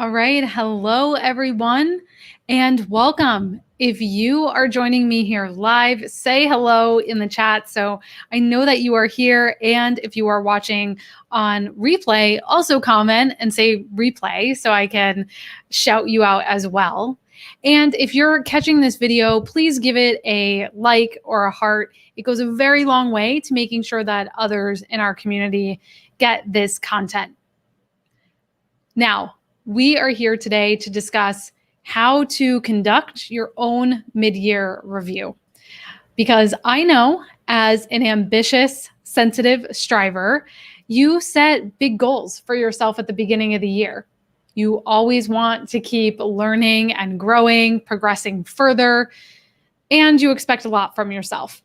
All right. Hello, everyone, and welcome. If you are joining me here live, say hello in the chat so I know that you are here. And if you are watching on replay, also comment and say replay so I can shout you out as well. And if you're catching this video, please give it a like or a heart. It goes a very long way to making sure that others in our community get this content. Now, we are here today to discuss how to conduct your own mid-year review. Because I know as an ambitious, sensitive striver, you set big goals for yourself at the beginning of the year. You always want to keep learning and growing, progressing further, and you expect a lot from yourself.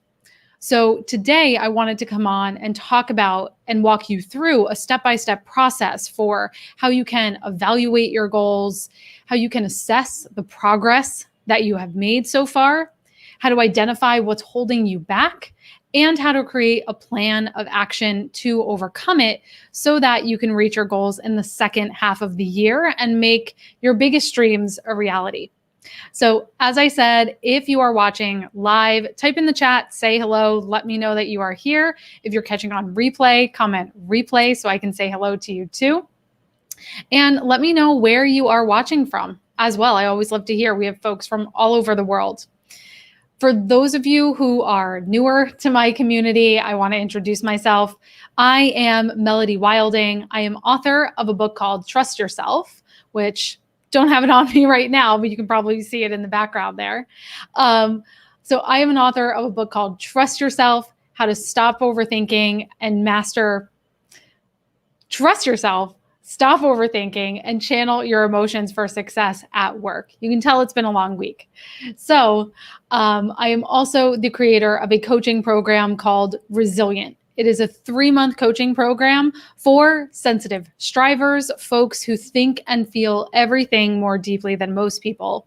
So today I wanted to come on and talk about and walk you through a step-by-step process for how you can evaluate your goals, how you can assess the progress that you have made so far, how to identify what's holding you back, and how to create a plan of action to overcome it so that you can reach your goals in the second half of the year and make your biggest dreams a reality. So as I said, if you are watching live, type in the chat, say hello, let me know that you are here. If you're catching on replay, comment replay so I can say hello to you too. And let me know where you are watching from as well. I always love to hear. We have folks from all over the world. For those of you who are newer to my community, I want to introduce myself. I am Melody Wilding. I am author of a book called Trust Yourself, which don't have it on me right now, but you can probably see it in the background there. So I am an author of a book called Trust Yourself, How to Stop Overthinking and Master. Trust yourself, stop overthinking, and channel your emotions for success at work. You can tell it's been a long week. So I am also the creator of a coaching program called Resilient. It is a 3-month coaching program for sensitive strivers, folks who think and feel everything more deeply than most people.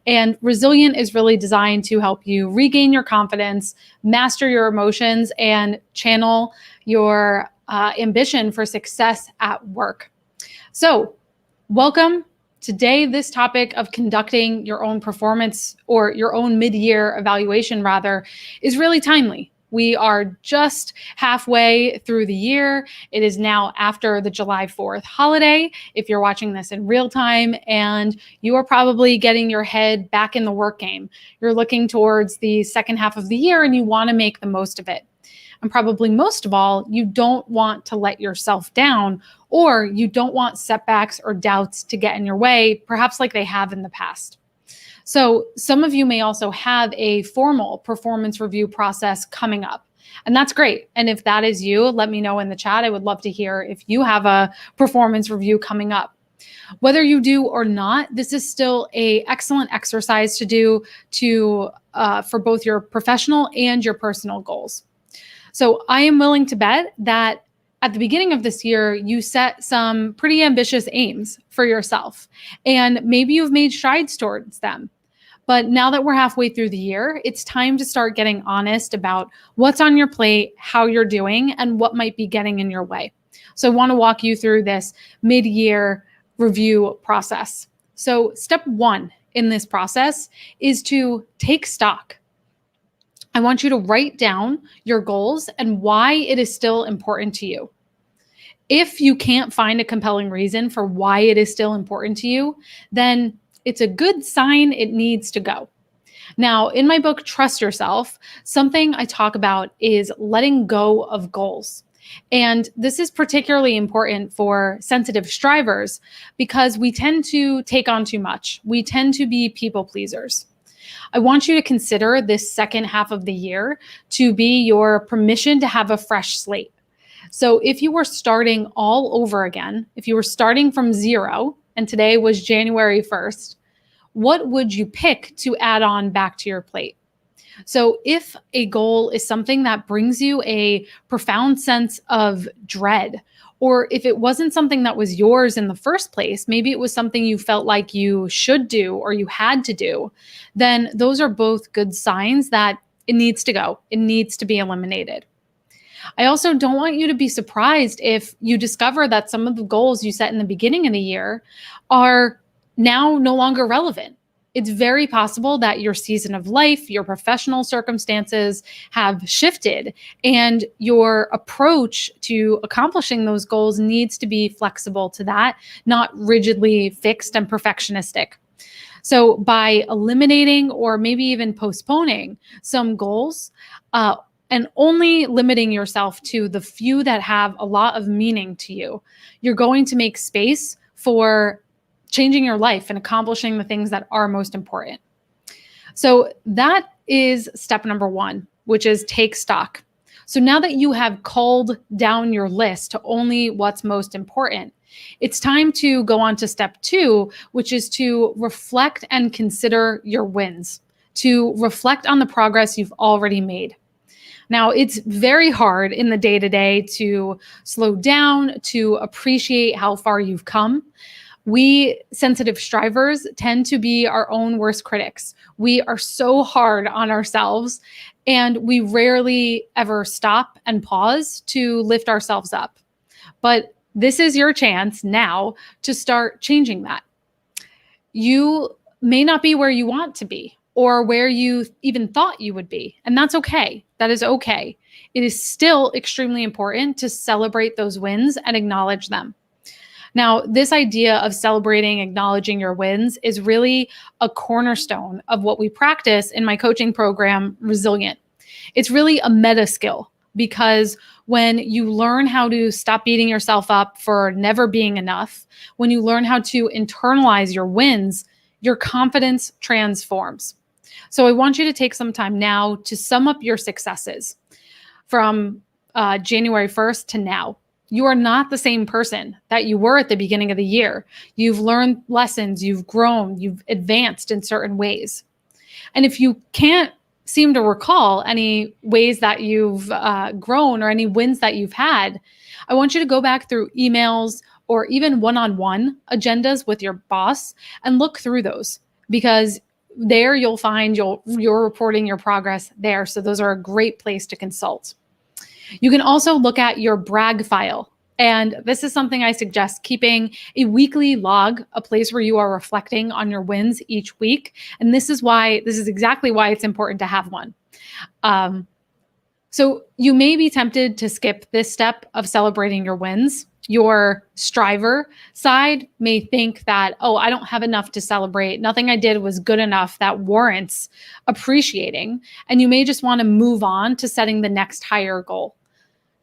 And Resilient is really designed to help you regain your confidence, master your emotions, and channel your ambition for success at work. So welcome. Today, this topic of conducting your own performance or your own mid-year evaluation rather is really timely. We are just halfway through the year. It is now after the July 4th holiday, if you're watching this in real time, and you are probably getting your head back in the work game. You're looking towards the second half of the year and you want to make the most of it. And probably most of all, you don't want to let yourself down, or you don't want setbacks or doubts to get in your way, perhaps like they have in the past. So some of you may also have a formal performance review process coming up, and that's great. And if that is you, let me know in the chat. I would love to hear if you have a performance review coming up. Whether you do or not, this is still an excellent exercise to do for both your professional and your personal goals. So I am willing to bet that at the beginning of this year, you set some pretty ambitious aims for yourself, and maybe you've made strides towards them. But now that we're halfway through the year, it's time to start getting honest about what's on your plate, how you're doing, and what might be getting in your way. So I want to walk you through this mid-year review process. So step 1 in this process is to take stock. I want you to write down your goals and why it is still important to you. If you can't find a compelling reason for why it is still important to you, then it's a good sign it needs to go. Now, in my book, Trust Yourself, something I talk about is letting go of goals. And this is particularly important for sensitive strivers because we tend to take on too much. We tend to be people pleasers. I want you to consider this second half of the year to be your permission to have a fresh slate. So if you were starting all over again, if you were starting from zero, and today was January 1st, what would you pick to add on back to your plate? So if a goal is something that brings you a profound sense of dread, or if it wasn't something that was yours in the first place, maybe it was something you felt like you should do or you had to do, then those are both good signs that it needs to go. It needs to be eliminated. I also don't want you to be surprised if you discover that some of the goals you set in the beginning of the year are now no longer relevant. It's very possible that your season of life, your professional circumstances have shifted, and your approach to accomplishing those goals needs to be flexible to that, not rigidly fixed and perfectionistic. So, by eliminating or maybe even postponing some goals, and only limiting yourself to the few that have a lot of meaning to you, you're going to make space for changing your life and accomplishing the things that are most important. So that is step number one, which is take stock. So now that you have culled down your list to only what's most important, it's time to go on to step two, which is to reflect and consider your wins, to reflect on the progress you've already made. Now, it's very hard in the day to day to slow down, to appreciate how far you've come. We sensitive strivers tend to be our own worst critics. We are so hard on ourselves, and we rarely ever stop and pause to lift ourselves up. But this is your chance now to start changing that. You may not be where you want to be or where you even thought you would be, and that's okay. That is okay. It is still extremely important to celebrate those wins and acknowledge them. Now, this idea of celebrating, acknowledging your wins is really a cornerstone of what we practice in my coaching program, Resilient. It's really a meta skill, because when you learn how to stop beating yourself up for never being enough, when you learn how to internalize your wins, your confidence transforms. So I want you to take some time now to sum up your successes from January 1st to now. You are not the same person that you were at the beginning of the year. You've learned lessons, you've grown, you've advanced in certain ways. And if you can't seem to recall any ways that you've grown or any wins that you've had, I want you to go back through emails or even one-on-one agendas with your boss and look through those, because there you'll find you're reporting your progress there. So those are a great place to consult. You can also look at your brag file. And this is something I suggest, keeping a weekly log, a place where you are reflecting on your wins each week. And this is exactly why it's important to have one. So you may be tempted to skip this step of celebrating your wins. Your striver side may think that, oh, I don't have enough to celebrate. Nothing I did was good enough that warrants appreciating. And you may just want to move on to setting the next higher goal.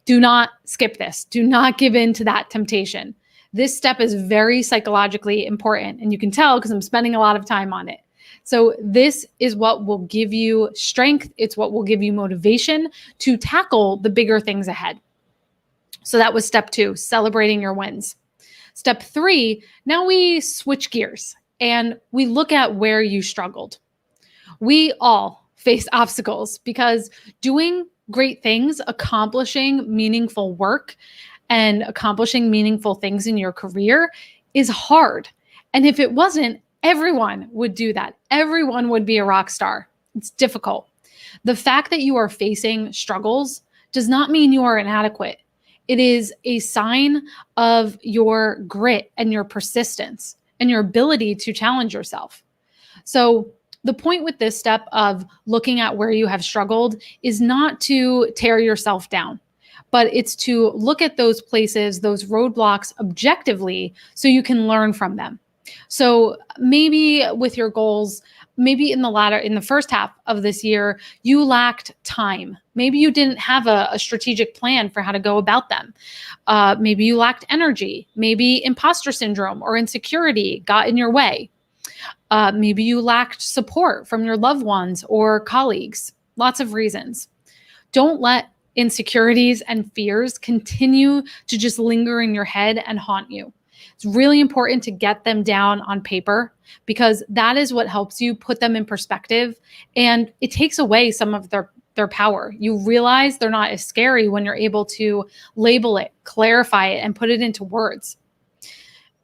Do not skip this. Do not give in to that temptation. This step is very psychologically important, and you can tell because I'm spending a lot of time on it. So this is what will give you strength. It's what will give you motivation to tackle the bigger things ahead. So that was step two, celebrating your wins. Step three, now we switch gears and we look at where you struggled. We all face obstacles because doing great things, accomplishing meaningful work, and accomplishing meaningful things in your career is hard. And if it wasn't, everyone would do that. Everyone would be a rock star. It's difficult. The fact that you are facing struggles does not mean you are inadequate. It is a sign of your grit and your persistence and your ability to challenge yourself. So the point with this step of looking at where you have struggled is not to tear yourself down, but it's to look at those places, those roadblocks objectively so you can learn from them. So maybe with your goals, maybe in the first half of this year, you lacked time. Maybe you didn't have a strategic plan for how to go about them. Maybe you lacked energy. Maybe imposter syndrome or insecurity got in your way. Maybe you lacked support from your loved ones or colleagues. Lots of reasons. Don't let insecurities and fears continue to just linger in your head and haunt you. It's really important to get them down on paper, because that is what helps you put them in perspective, and it takes away some of their power. You realize they're not as scary when you're able to label it, clarify it, and put it into words.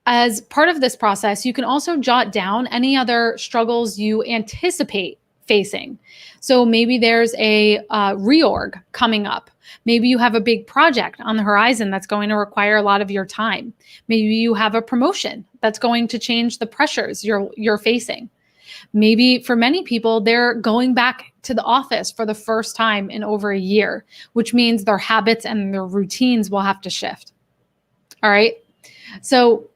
As part of this process, you can also jot down any other struggles you anticipate facing. So maybe there's a reorg coming up. Maybe you have a big project on the horizon that's going to require a lot of your time. Maybe you have a promotion that's going to change the pressures you're facing. Maybe for many people, they're going back to the office for the first time in over a year, which means their habits and their routines will have to shift. All right. So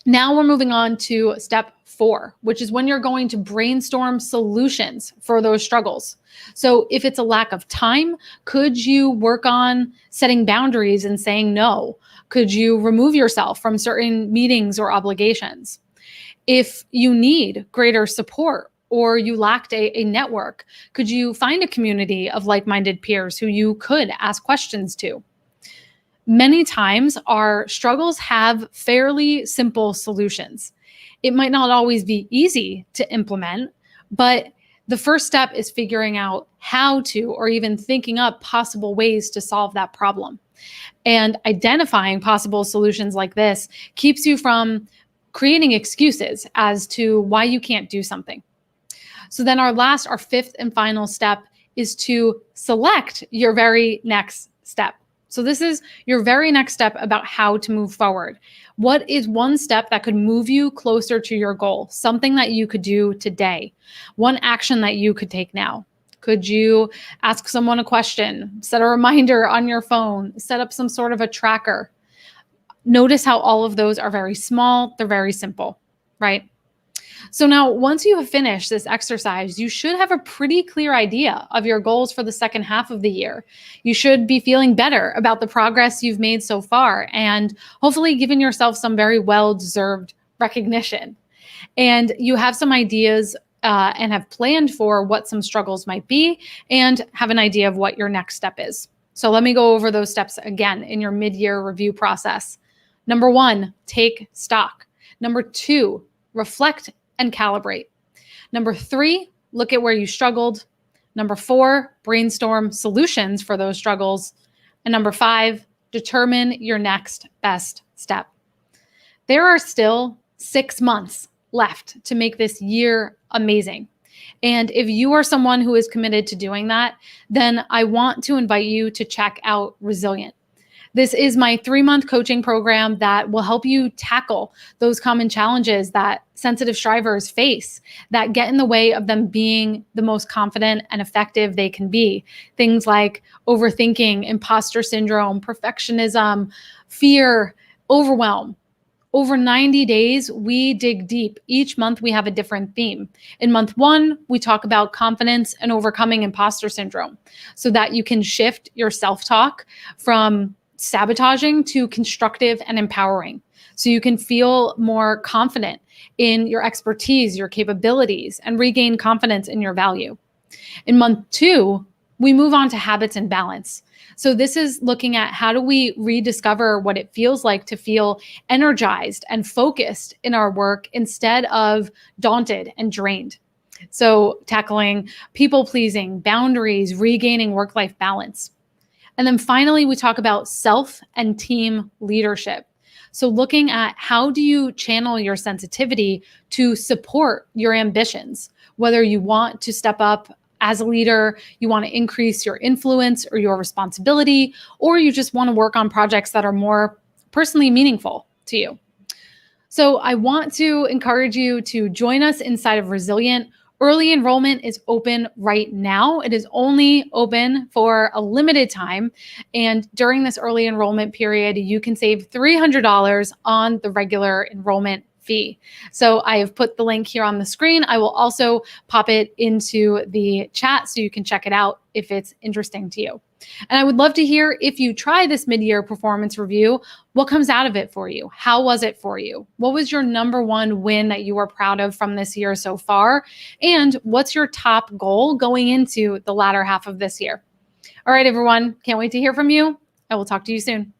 now we're moving on to step 4, which is when you're going to brainstorm solutions for those struggles. So if it's a lack of time, could you work on setting boundaries and saying no? Could you remove yourself from certain meetings or obligations? If you need greater support or you lacked a network, could you find a community of like-minded peers who you could ask questions to? Many times our struggles have fairly simple solutions. It might not always be easy to implement, but the first step is figuring out how to, or even thinking up possible ways to solve that problem. And identifying possible solutions like this keeps you from creating excuses as to why you can't do something. So then our fifth and final step is to select your very next step. So this is your very next step about how to move forward. What is one step that could move you closer to your goal? Something that you could do today. One action that you could take now. Could you ask someone a question, set a reminder on your phone, set up some sort of a tracker? Notice how all of those are very small. They're very simple, right? So now once you have finished this exercise, you should have a pretty clear idea of your goals for the second half of the year. You should be feeling better about the progress you've made so far and hopefully giving yourself some very well-deserved recognition. And you have some ideas and have planned for what some struggles might be and have an idea of what your next step is. So let me go over those steps again in your mid-year review process. Number 1, take stock. Number 2, reflect and calibrate. Number 3, look at where you struggled. Number 4, brainstorm solutions for those struggles. And number 5, determine your next best step. There are still 6 months left to make this year amazing. And if you are someone who is committed to doing that, then I want to invite you to check out Resilient. This is my 3-month coaching program that will help you tackle those common challenges that sensitive strivers face that get in the way of them being the most confident and effective they can be. Things like overthinking, imposter syndrome, perfectionism, fear, overwhelm. Over 90 days, we dig deep. Each month, we have a different theme. In month 1, we talk about confidence and overcoming imposter syndrome so that you can shift your self-talk from sabotaging to constructive and empowering. So you can feel more confident in your expertise, your capabilities, and regain confidence in your value. In month 2, we move on to habits and balance. So this is looking at how do we rediscover what it feels like to feel energized and focused in our work instead of daunted and drained. So tackling people pleasing, boundaries, regaining work-life balance. And then finally, we talk about self and team leadership. So looking at how do you channel your sensitivity to support your ambitions, whether you want to step up as a leader, you want to increase your influence or your responsibility, or you just want to work on projects that are more personally meaningful to you. So I want to encourage you to join us inside of Resilient. Early enrollment is open right now. It is only open for a limited time. And during this early enrollment period, you can save $300 on the regular enrollment fee. So I have put the link here on the screen. I will also pop it into the chat so you can check it out if it's interesting to you. And I would love to hear if you try this mid-year performance review, what comes out of it for you? How was it for you? What was your number 1 win that you are proud of from this year so far? And what's your top goal going into the latter half of this year? All right, everyone, can't wait to hear from you. I will talk to you soon.